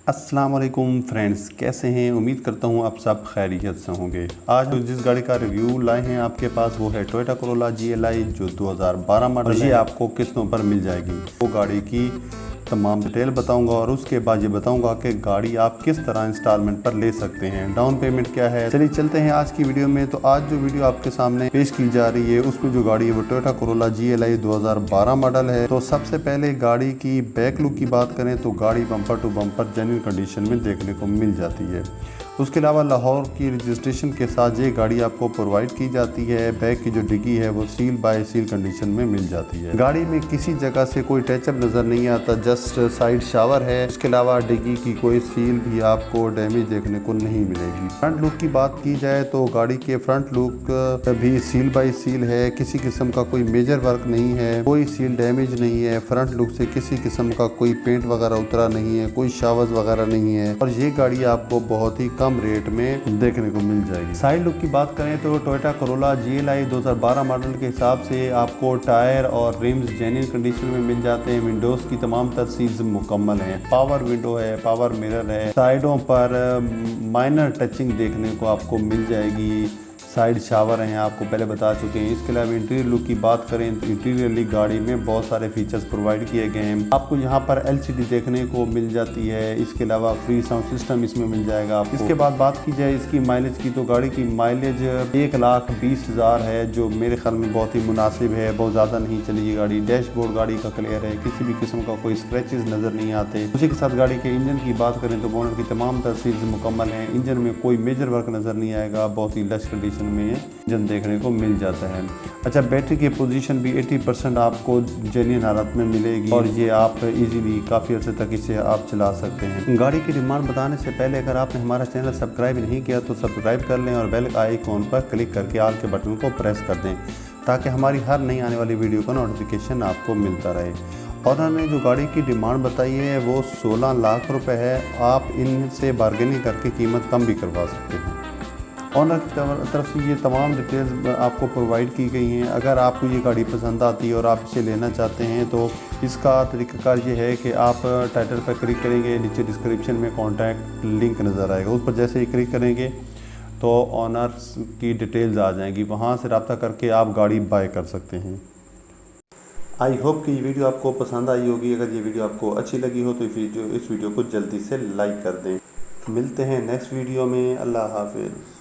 अस्सलाम वालेकुम फ्रेंड्स, कैसे हैं। उम्मीद करता हूं आप सब खैरियत से होंगे। आज जिस गाड़ी का रिव्यू लाए हैं आपके पास वो है टोयोटा कोरोला GLI जो 2012 मॉडल है। ये आपको किस्तों पर मिल जाएगी। वो गाड़ी की तमाम डिटेल बताऊंगा और उसके बाद ये बताऊंगा कि गाड़ी आप किस तरह इंस्टॉलमेंट पर ले सकते हैं, डाउन पेमेंट क्या है। चलिए चलते हैं आज की वीडियो में। तो आज जो वीडियो आपके सामने पेश की जा रही है उसमें जो गाड़ी है वो टोयोटा कोरोला GLI 2012 मॉडल है। तो सबसे पहले गाड़ी की बैक लुक की बात करें तो गाड़ी bumper to bumper genuine condition में देखने को मिल जाती है। उसके अलावा लाहौर की रजिस्ट्रेशन के साथ ये गाड़ी आपको प्रोवाइड की जाती है। बैक की जो डिग्गी है वो सील बाय सील कंडीशन में मिल जाती है। गाड़ी में किसी जगह से कोई टचअप नज़र नहीं आता, जस्ट साइड शावर है। उसके अलावा डिग्गी की कोई सील भी आपको डैमेज देखने को नहीं मिलेगी। फ्रंट लुक की बात की जाए तो गाड़ी के फ्रंट लुक भी सील बाय सील है। किसी किस्म का कोई मेजर वर्क नहीं है, कोई सील डैमेज नहीं है। फ्रंट लुक से किसी किस्म का कोई पेंट वगैरह उतरा नहीं है, कोई शावर्स वगैरह नहीं है और ये गाड़ी आपको बहुत ही कम रेट में देखने को मिल जाएगी। साइड लुक की बात करें तो टोयोटा कोरोला GLI 2012 मॉडल के हिसाब से आपको टायर और रिम्स जेन्युइन कंडीशन में मिल जाते हैं। विंडोज की तमाम तरसीज मुकम्मल है। पावर विंडो है, पावर मिरर है। साइडों पर माइनर टचिंग देखने को आपको मिल जाएगी। साइड शावर हैं, आपको पहले बता चुके हैं। इसके अलावा इंटीरियर लुक की बात करें तो इंटीरियरली गाड़ी में बहुत सारे फीचर्स प्रोवाइड किए गए हैं। आपको यहाँ पर LCD देखने को मिल जाती है। इसके अलावा फ्री साउंड सिस्टम इसमें मिल जाएगा आपको। इसके बाद बात की जाए इसकी माइलेज की तो गाड़ी की माइलेज 1,20,000 है जो मेरे ख्याल में बहुत ही मुनासिब है। बहुत ज़्यादा नहीं चली ये गाड़ी। डैशबोर्ड गाड़ी का क्लियर है, किसी भी किस्म का कोई स्क्रैचेस नज़र नहीं आते। उसी के साथ गाड़ी के इंजन की बात करें तो बोनट की तमाम तरसीज मुकम्मल है। इंजन में कोई मेजर वर्क नज़र नहीं आएगा। बहुत ही लश कंडीशन में इंजन देखने को मिल जाता है। अच्छा, बैटरी की पोजीशन भी 80% आपको जेन्युइन हालत में मिलेगी और ये आप इजीली काफ़ी अर्से तक इसे आप चला सकते हैं। गाड़ी की डिमांड बताने से पहले अगर आपने हमारा चैनल सब्सक्राइब नहीं किया तो सब्सक्राइब कर लें और बेल आइकॉन पर क्लिक करके ऑल के बटन को प्रेस कर दें ताकि हमारी हर नई आने वाली वीडियो का नोटिफिकेशन आपको मिलता रहे। और उन्होंने जो गाड़ी की डिमांड बताई है वो 16 लाख रुपए है। आप इनसे बार्गेनिंग करके कीमत कम भी करवा सकते हैं। ऑनर की तरफ से ये तमाम डिटेल्स आपको प्रोवाइड की गई हैं। अगर आपको ये गाड़ी पसंद आती है और आप इसे लेना चाहते हैं तो इसका तरीक़ाकार ये है कि आप टाइटल पर क्लिक करेंगे, नीचे डिस्क्रिप्शन में कॉन्टैक्ट लिंक नज़र आएगा, उस पर जैसे ही क्लिक करेंगे तो ऑनर्स की डिटेल्स आ जाएंगी। वहाँ से रब्ता करके आप गाड़ी बाय कर सकते हैं। आई होप कि ये वीडियो आपको पसंद आई होगी। अगर ये वीडियो आपको अच्छी लगी हो तो इस वीडियो को जल्दी से लाइक कर दें। मिलते हैं नेक्स्ट वीडियो में। अल्लाह हाफिज़।